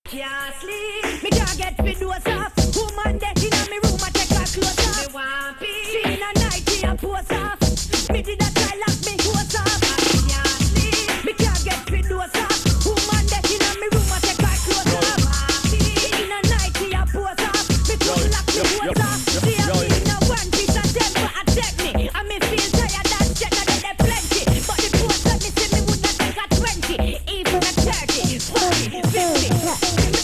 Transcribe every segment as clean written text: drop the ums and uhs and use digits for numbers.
Can't sleep, me can't get fit doors off. Woman dead in me room, I take her clothes off. Me want peace. She in a night, she a pose off. Me did a try lock me hose off. Me can't sleep, me can't get fit doors off. Woman dead in me room, I take her clothes off. She in a night, she a pose off. Me could lock me hose off. She a me in a one piece of temper attack me. And me feel tired and check that they plenty. But the pose let me see me would not take a 20, even a 30, 40, 50.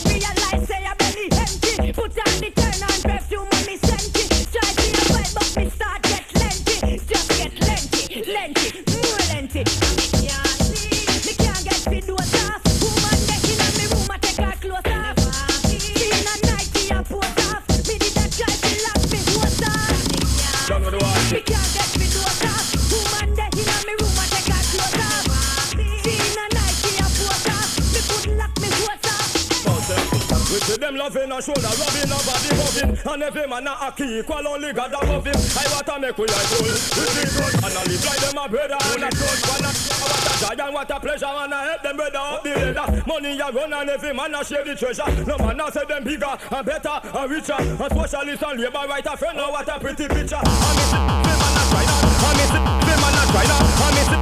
Realize say your belly empty. Put on the turn on perfume and me sent it. Try to your well but me start get lengthy. Just get lengthy, more lengthy. Me can't sleep, me can't get the doors off. Woman dead in me room, I take her clothes off. She in a night, she a pose off. Me did a try to lock me hose off. Me can't get the doors off. Woman dead in me room, I take her clothes off. She in a night, she a pose off. Me could lock me hose off. We see them loving and shoulder rubbing and body rubbing. And every man a key equal only God above him. I want to make we a soul. We see good and I live like them a brother. And a good one what a joy and what a pleasure. And I help them brother up the ladder. Money a run and every man a share the treasure. No man a say them bigger and better and richer. And socialist and labor right a friend. Now what a pretty picture. And me see them man a try now. And me see them man a try now. And me see